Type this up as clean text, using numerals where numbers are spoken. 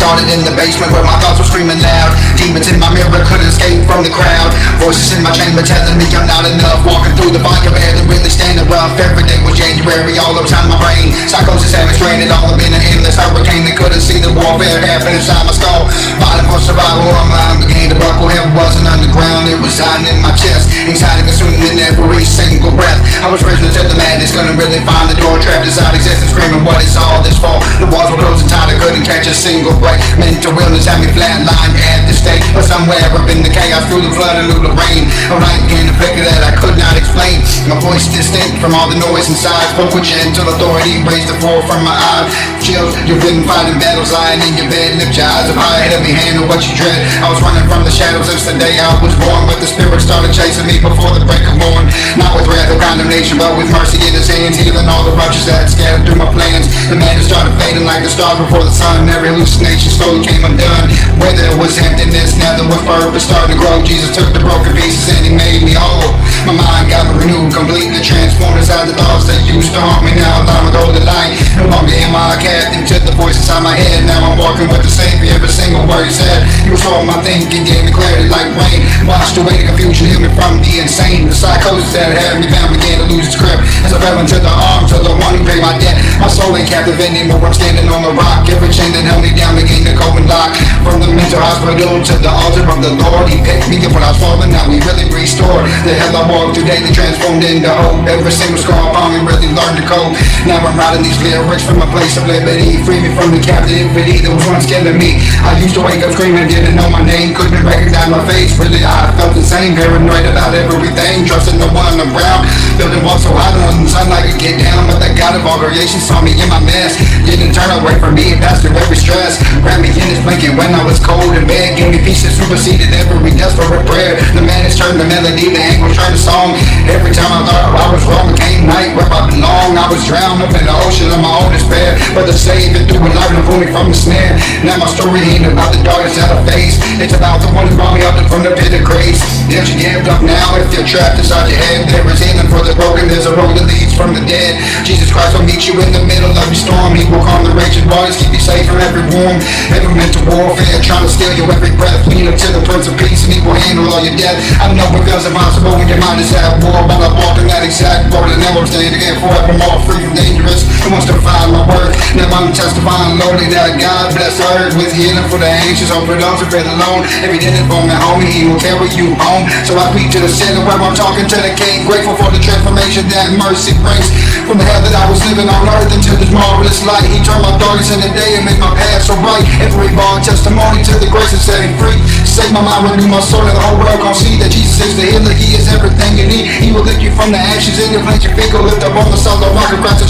started in the basement where my thoughts were screaming loud. Demons in my mirror couldn't escape from the crowd. Voices in my chamber telling me I'm not enough. Walking through the fire, barely really standing rough. Every day was January, all upside my brain. Psychosis had me stranded, all up in an endless hurricane. They couldn't see the warfare happening inside my skull. Fighting for survival, my mind began to buckle. Heaven wasn't underground, it was hiding in my chest. Anxiety consuming in every single breath. I was prisoner to the madness, couldn't really find the door. Trapped inside existence, screaming, what is all this for? The walls were closing tight, I couldn't catch a single break. Mental illness had me flatlined at the stake. But somewhere up in the chaos, through the flood and through the rain, a light began to flicker that I could not explain. My voice distinct from all the noise inside. Spoke with gentle authority, raised the floor from my eyes. Chills, you've been fighting battles, lying in your bed. Lift your eyes up high, heavy hand of what you dread. I was running from the shadows since the day I was born, but the spirit started chasing me before the break of morn. Not with wrath or condemnation, but with mercy in his hands, healing all the ruptures that scattered through my plans. The madness started fading like the stars before the sun. Every hallucination slowly came undone. Where there was emptiness, now there was purpose started to grow. Jesus took the broken pieces and he made me whole. My mind got renewed, completely transformed inside the thoughts that used to haunt me. Now I'm a golden light. No longer am I a captive to the voice inside my head. Now I'm walking with the Savior, every single word he said. He restored my thinking, gave me clarity like rain. Washed away the confusion, healed me from the insane. The psychosis that had me bound began to lose its grip as I fell into the arms of the one who paid my debt. My soul ain't captive anymore, I'm standing on the rock. Every chain that held me down began to go and lock. From the mental hospital to the altar of the Lord, he picked me up when I was falling. Now he really restored the hell I walked through daily, transformed into hope. Every single scar upon me really learned to cope. Now I'm writing these lyrics from a place of liberty. Free me from the captivity that was once killing me. I used to wake up screaming, didn't know my name, couldn't recognize my face. Really I felt the same, paranoid about everything, trusting no one around. Building walls so high on the sun like I get down, but that God of all creation saw me in my mess. Didn't turn away from me, passed through every stress. Grabbed me in his blanket when I was cold in bed, gave me peace that superseded every desperate prayer. The madness turned the melody, the anguish turned the song. Every time I thought I was wrong, it came night where I belong. I was drowned up in the ocean of my own despair, but the Savior threw a light and pulled me from the snare. Now my story ain't about the darkness that I face, it's about the one who brought me up from the pit of grace. If you give up now, if you're trapped inside your head, there is healing for the broken, there's a road that leads from the dead. Jesus Christ will meet you in the middle of your storm. He will calm the raging waters, keep you safe from every warm. Every mental warfare trying to steal your every breath. Lean up to the Prince of Peace and he will handle all your death. I know it feels impossible when your mind is at war, but I walk in that exact road and now I'm standing again forevermore, free from dangerous. Who wants to find my worth? Now I'm testifying lowly that God bless earth with healing for the anxious, hope for those who feel alone. Every day for me, homie, he will carry you home. So I speak to the sinner where I'm talking to the king, grateful for the transformation that mercy brings. From the hell that I was living on earth into this marvelous light, he turned my darkness into day and made my path so bright. Every bar testimony to the grace that set me free. Save my mind, renew my soul, and the whole world gon' see that Jesus is the healer. He is everything you need. He will lift you from the ashes in your place. Your feet go lift up on the solid rock of Christ.